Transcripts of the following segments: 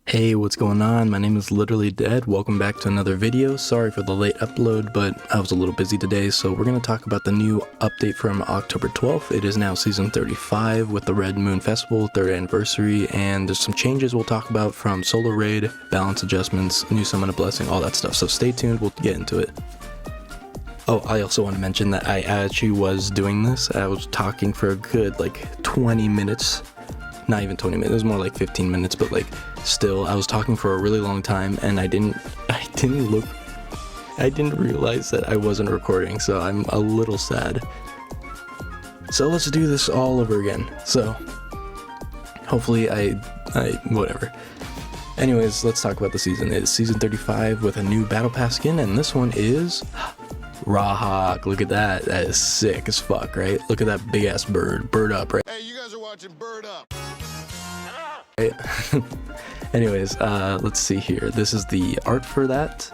Hey, what's going on? My name is LiterallyDead. Welcome back to another video. Sorry for the late upload, but I was a little busy today, so we're going to talk about the new update from October 12th. It is now season 35 with the Red Moon Festival, 3rd anniversary, and there's some changes we'll talk about from solo raid, balance adjustments, new summon a blessing, all that stuff. So stay tuned, we'll get into it. Oh, I also want to mention that I actually was doing this. I was talking for a good 20 minutes. Not even 20 minutes, it was more like 15 minutes, but still, I was talking for a really long time, and I didn't realize that I wasn't recording, so I'm a little sad. So let's do this all over again. So hopefully whatever. Anyways, let's talk about the season. It's season 35 with a new battle pass skin, and this one is Rawhawk. Look at that. That is sick as fuck, right? Look at that big ass bird. Bird up, right? Hey, you guys are watching Bird Up. Right? Anyways, let's see here. This is the art for that.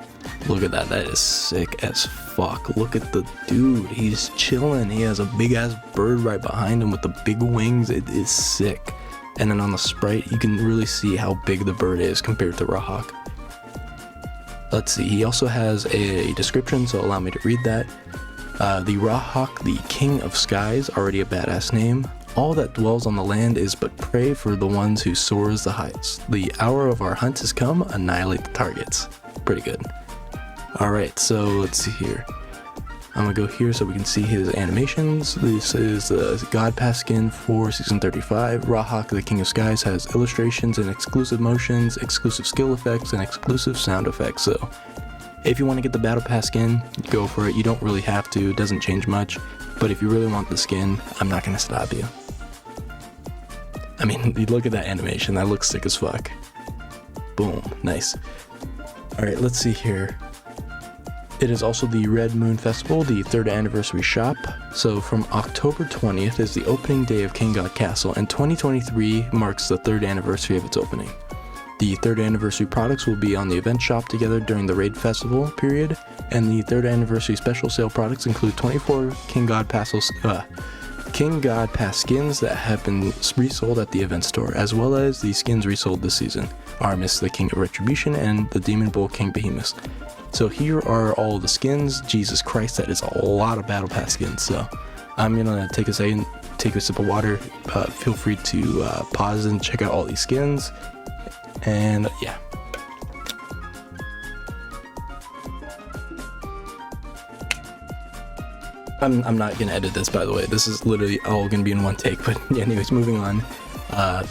Look at that. That is sick as fuck. Look at the dude. He's chilling. He has a big ass bird right behind him with the big wings. It is sick. And then on the sprite, you can really see how big the bird is compared to Rawhawk. Let's see. He also has a description, so allow me to read that. The Rawhawk, the King of Skies, already a badass name. All that dwells on the land is but prey for the ones who soars the heights. The hour of our hunt has come, annihilate the targets. Pretty good. Alright, so let's see here. I'm gonna go here so we can see his animations. This is the God Pass skin for Season 35. Rawhawk, the King of Skies, has illustrations and exclusive motions, exclusive skill effects, and exclusive sound effects. So if you want to get the Battle Pass skin, go for it. You don't really have to, it doesn't change much. But if you really want the skin, I'm not gonna stop you. I mean, look at that animation, that looks sick as fuck. Boom, nice. Alright, let's see here. It is also the Red Moon Festival, the 3rd anniversary shop. So from October 20th is the opening day of King God Castle, and 2023 marks the 3rd anniversary of its opening. The 3rd anniversary products will be on the event shop together during the Raid Festival period, and the 3rd anniversary special sale products include 24 King God Pass skins that have been resold at the event store, as well as the skins resold this season. Armis, the King of Retribution, and the Demon Bull King Behemoth. So here are all the skins. Jesus Christ, that is a lot of Battle Pass skins. So I'm gonna take a second, take a sip of water. Feel free to pause and check out all these skins. And yeah. I'm not gonna edit this, by the way. This is literally all gonna be in one take. But anyways, moving on.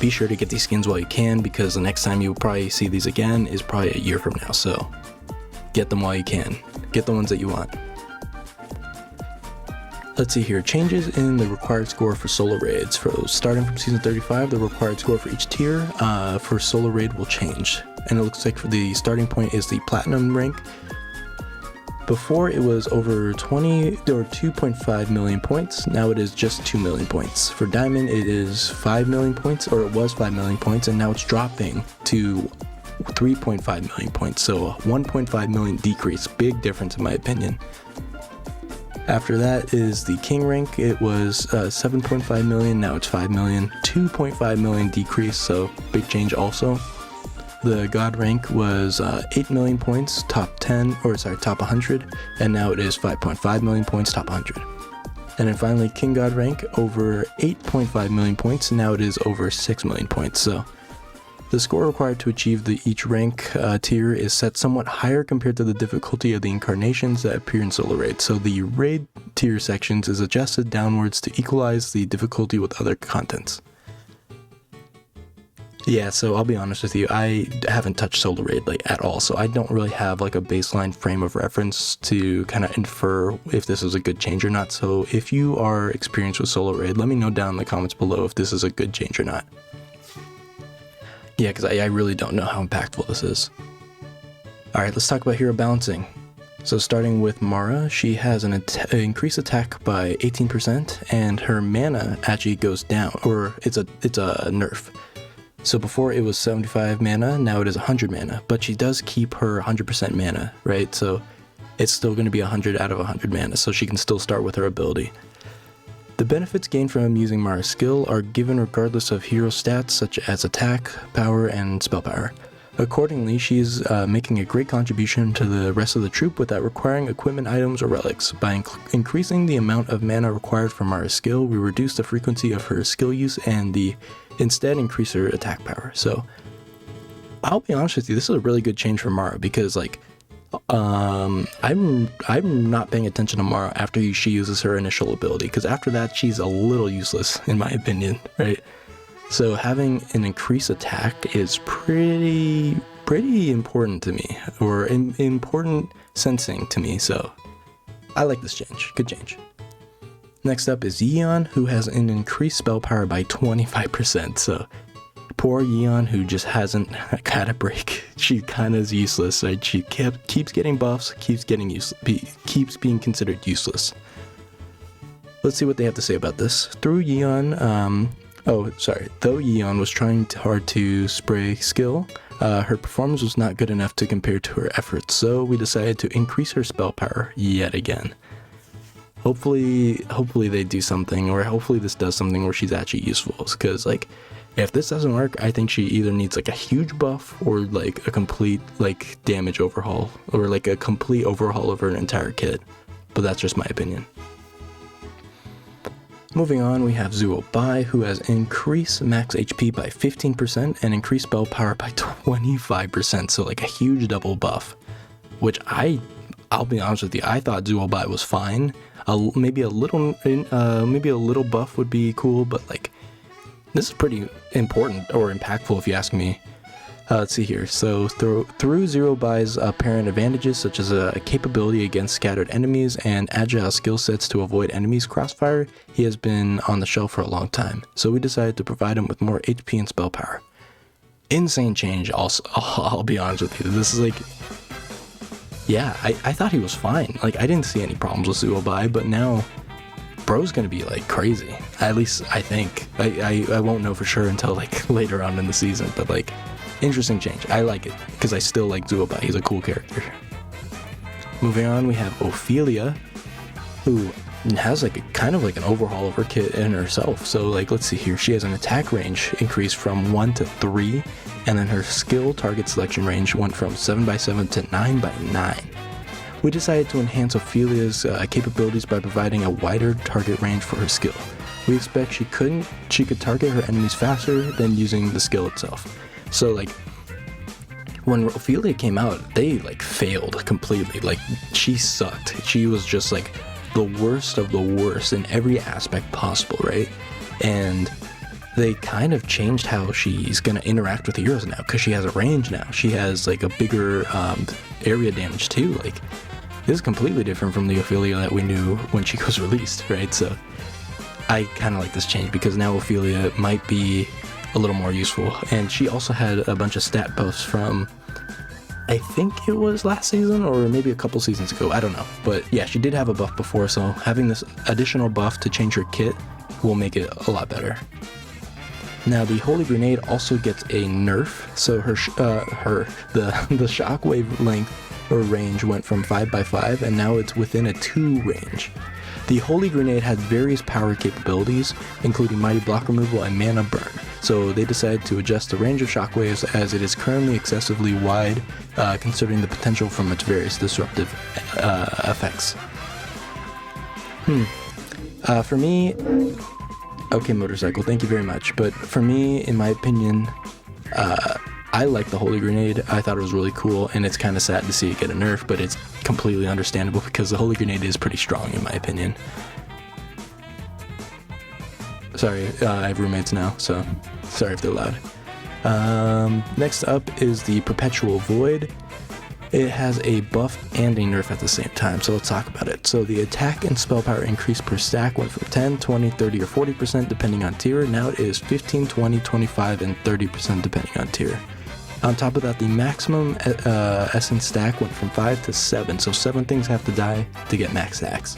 Be sure to get these skins while you can, because the next time you'll probably see these again is probably a year from now. So get them while you can. Get the ones that you want. Let's see here. Changes in the required score for solo raids. Starting from season 35, the required score for each tier for solo raid will change. And it looks like for the starting point is the platinum rank. Before it was over 20 or 2.5 million points. Now it is just 2 million points. For diamond, it is 5 million points, or it was 5 million points, and now it's dropping to 3.5 million points. So a 1.5 million decrease. Big difference in my opinion. After that is the king rank. It was 7.5 million, now it's 5 million. 2.5 million decrease, so big change also. The god rank was 8 million points, top 100, and now it is 5.5 million points, top 100. And then finally, king god rank over 8.5 million points, and now it is over 6 million points. So the score required to achieve each rank tier is set somewhat higher compared to the difficulty of the incarnations that appear in solo raid. So the raid tier sections is adjusted downwards to equalize the difficulty with other contents. Yeah, so I'll be honest with you, I haven't touched solo raid at all, so I don't really have a baseline frame of reference to kind of infer if this is a good change or not. So if you are experienced with solo raid, let me know down in the comments below if this is a good change or not. Yeah, because I really don't know how impactful this is. Alright, let's talk about hero balancing. So starting with Mara, she has an increased attack by 18%, and her mana actually goes down, or it's a nerf. So before it was 75 mana, now it is 100 mana, but she does keep her 100% mana, right? So it's still going to be 100 out of 100 mana, so she can still start with her ability. The benefits gained from using Mara's skill are given regardless of hero stats such as attack, power, and spell power. Accordingly, she's making a great contribution to the rest of the troop without requiring equipment items or relics. By increasing the amount of mana required for Mara's skill, we reduce the frequency of her skill use and instead increase her attack power. So, I'll be honest with you, this is a really good change for Mara because like, I'm not paying attention to Mara after she uses her initial ability because after that she's a little useless in my opinion, right? So having an increased attack is pretty important to me, or important sensing to me, so I like this change. Good change. Next up is Yeon, who has an increased spell power by 25%, so poor Yeon, who just hasn't had a break. She kind of is useless, right? She keeps getting buffs, keeps being considered useless. Let's see what they have to say about this. Though Yeon was trying hard to spray skill, her performance was not good enough to compare to her efforts, so we decided to increase her spell power yet again. Hopefully they do something, or hopefully this does something where she's actually useful, because like, if this doesn't work, I think she either needs like a huge buff or like a complete like damage overhaul, or like a complete overhaul of her entire kit, but that's just my opinion. Moving on, we have Zuo Bai, who has increased max HP by 15% and increased spell power by 25%, so like a huge double buff, which I'll be honest with you, I thought Zuo Bai was fine. Maybe a little buff would be cool, but like, this is pretty important or impactful if you ask me. Let's see here. So through Zuo Bai's apparent advantages such as a capability against scattered enemies and agile skill sets to avoid enemies' crossfire, he has been on the shelf for a long time. So we decided to provide him with more HP and spell power. Insane change also, I'll be honest with you. This is like, yeah, I thought he was fine. Like, I didn't see any problems with Zuo Bai, but now bro's gonna be like crazy. At least I think. I won't know for sure until like later on in the season, but like, interesting change. I like it because I still like Zuo Bai. He's a cool character. Moving on, we have Ophelia, who has like a kind of like an overhaul of her kit in herself. So like, let's see here. She has an attack range increase from 1 to 3, and then her skill target selection range went from 7x7 to 9x9. We decided to enhance Ophelia's capabilities by providing a wider target range for her skill. We expect she could target her enemies faster than using the skill itself. So like, when Ophelia came out, they like failed completely. Like, she sucked. She was just like the worst of the worst in every aspect possible, right? And they kind of changed how she's gonna interact with the heroes now, because she has a range now. She has like a bigger area damage too. Like, this is completely different from the Ophelia that we knew when she was released, right? So I kind of like this change because now Ophelia might be a little more useful, and she also had a bunch of stat buffs from, I think it was last season or maybe a couple seasons ago, I don't know, but yeah, she did have a buff before, so having this additional buff to change her kit will make it a lot better. Now the Holy Grenade also gets a nerf, so the shockwave length or range went from 5x5 and now it's within a 2 range. The Holy Grenade had various power capabilities, including mighty block removal and mana burn, so they decided to adjust the range of shockwaves as it is currently excessively wide, considering the potential from its various disruptive effects. For me, okay, Motorcycle, thank you very much, but for me, in my opinion, I like the Holy Grenade. I thought it was really cool, and it's kind of sad to see it get a nerf, but it's completely understandable because the Holy Grenade is pretty strong in my opinion. Sorry, I have roommates now, so sorry if they're loud. Next up is the Perpetual Void. It has a buff and a nerf at the same time, so let's talk about it. So the attack and spell power increase per stack went from 10, 20, 30, or 40% depending on tier. Now it is 15, 20, 25, and 30% depending on tier. On top of that, the maximum essence stack went from 5 to 7, so 7 things have to die to get max stacks.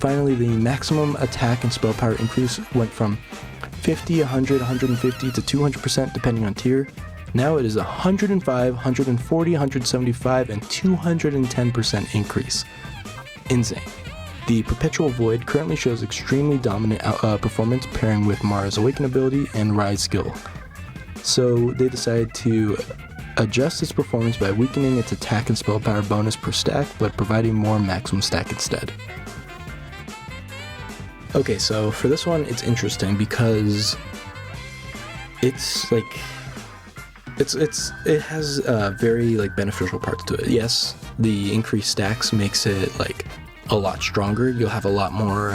Finally, the maximum attack and spell power increase went from 50, 100, 150 to 200% depending on tier. Now it is 105, 140, 175, and 210% increase. Insane. The Perpetual Void currently shows extremely dominant performance pairing with Mara's Awaken ability and Rise skill. So they decided to adjust its performance by weakening its attack and spell power bonus per stack, but providing more maximum stack instead. Okay, so for this one, it's interesting because it's like it has very like beneficial parts to it. Yes, the increased stacks makes it like a lot stronger. You'll have a lot more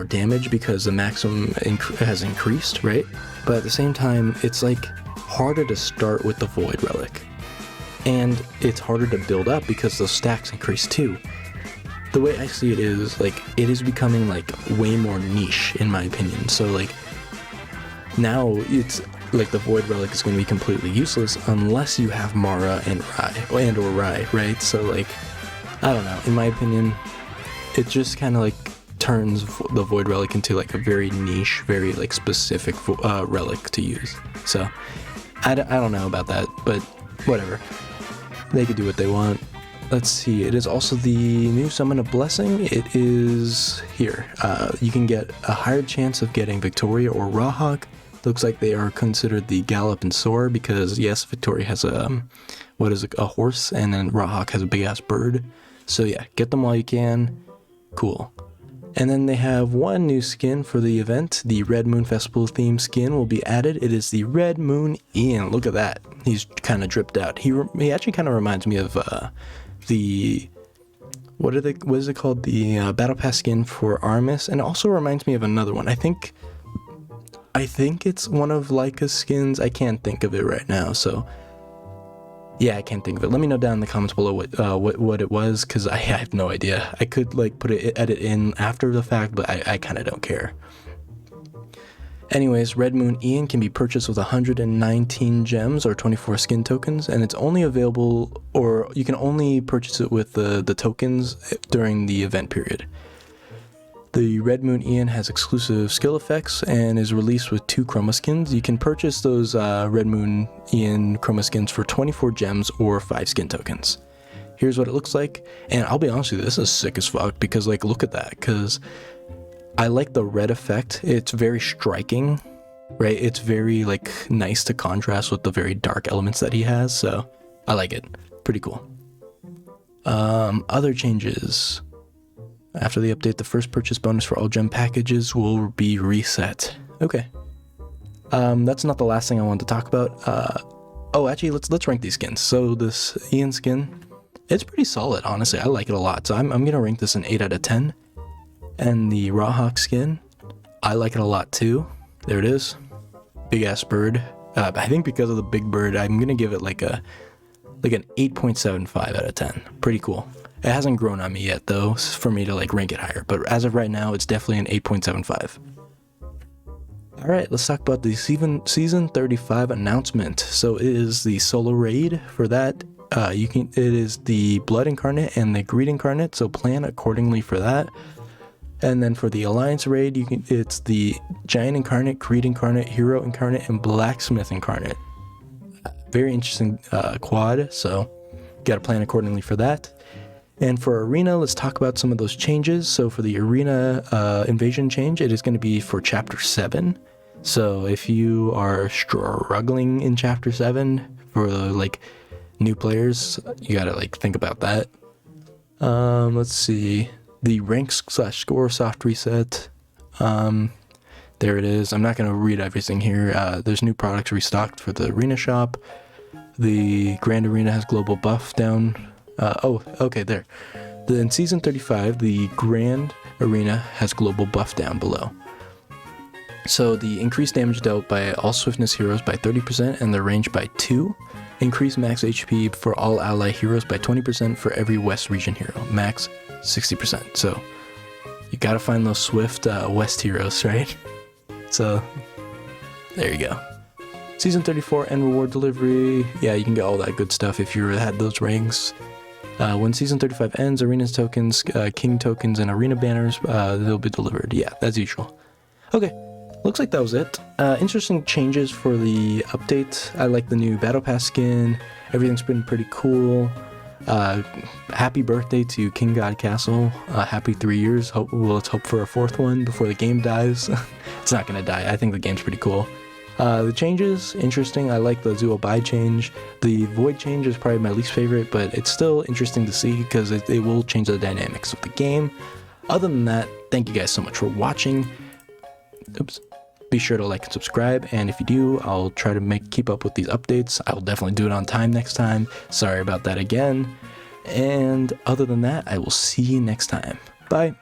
damage because the maximum has increased, right? But at the same time, it's like harder to start with the Void Relic, and it's harder to build up because those stacks increase too. The way I see it is like it is becoming like way more niche in my opinion. So like now it's like the Void Relic is going to be completely useless unless you have Mara and Rai, right? So like I don't know. In my opinion, it just kind of like turns the Void Relic into like a very niche, very like specific relic to use. So I don't know about that, but whatever. They could do what they want. Let's see, it is also the new Summon of Blessing. It is here. You can get a higher chance of getting Victoria or Rawhawk. Looks like they are considered the Gallop and Soar because, yes, Victoria has a horse, and then Rawhawk has a big-ass bird. So yeah, get them while you can. Cool. And then they have one new skin for the event. The Red Moon Festival theme skin will be added. It is the Red Moon Ian. Look at that. He's kind of dripped out. He actually kind of reminds me of what is it called? The Battle Pass skin for Armis, and it also reminds me of another one. I think it's one of Leica's skins. I can't think of it right now, so yeah, I can't think of it. Let me know down in the comments below what it was, because I have no idea. I could like edit in after the fact, but I kind of don't care. Anyways, Red Moon Ian can be purchased with 119 gems or 24 skin tokens, and it's only available, or you can only purchase it with the tokens during the event period. The Red Moon Ian has exclusive skill effects and is released with 2 chroma skins. You can purchase those Red Moon Ian chroma skins for 24 gems or 5 skin tokens. Here's what it looks like, and I'll be honest with you, this is sick as fuck, because like look at that, because I like the red effect. It's very striking, right? It's very like nice to contrast with the very dark elements that he has, so I like it. Pretty cool. Other changes. After the update, the first purchase bonus for all gem packages will be reset. Okay. That's not the last thing I wanted to talk about. Oh, actually, let's rank these skins. So this Ian skin, it's pretty solid, honestly. I like it a lot. So I'm gonna rank this an 8 out of 10. And the Rawhawk skin, I like it a lot too. There it is. Big ass bird. I think because of the big bird, I'm gonna give it like an 8.75 out of 10. Pretty cool. It hasn't grown on me yet though, for me to like rank it higher, but as of right now, it's definitely an 8.75. Alright, let's talk about the season 35 announcement. So it is the solo raid. For that, it is the Blood Incarnate and the Greed Incarnate, so plan accordingly for that. And then for the Alliance raid, it's the Giant Incarnate, Greed Incarnate, Hero Incarnate, and Blacksmith Incarnate. Very interesting quad, so gotta plan accordingly for that. And for Arena, let's talk about some of those changes. So for the Arena invasion change, it is going to be for Chapter 7. So if you are struggling in Chapter 7 for like new players, you gotta like think about that. Let's see. The rank/score soft reset. There it is. I'm not going to read everything here. There's new products restocked for the Arena shop. The Grand Arena has global buff down. Okay, there. In Season 35, the Grand Arena has global buff down below. So the increased damage dealt by all swiftness heroes by 30% and their range by 2. Increased max HP for all ally heroes by 20% for every West region hero. Max 60%. So you gotta find those swift West heroes, right? So there you go. Season 34 and reward delivery. Yeah, you can get all that good stuff if you had those ranks. When Season 35 ends, Arena's tokens, King tokens, and Arena banners, they'll be delivered. Yeah, as usual. Okay, looks like that was it. Interesting changes for the update. I like the new Battle Pass skin. Everything's been pretty cool. Happy birthday to King God Castle. Happy 3 years. Let's hope for a 4th one before the game dies. It's not gonna die. I think the game's pretty cool. The changes, interesting. I like the Zuo Bai change. The Void change is probably my least favorite, but it's still interesting to see because it will change the dynamics of the game. Other than that, thank you guys so much for watching. Oops. Be sure to like and subscribe, and if you do, I'll try to keep up with these updates. I will definitely do it on time next time. Sorry about that again. And other than that, I will see you next time. Bye.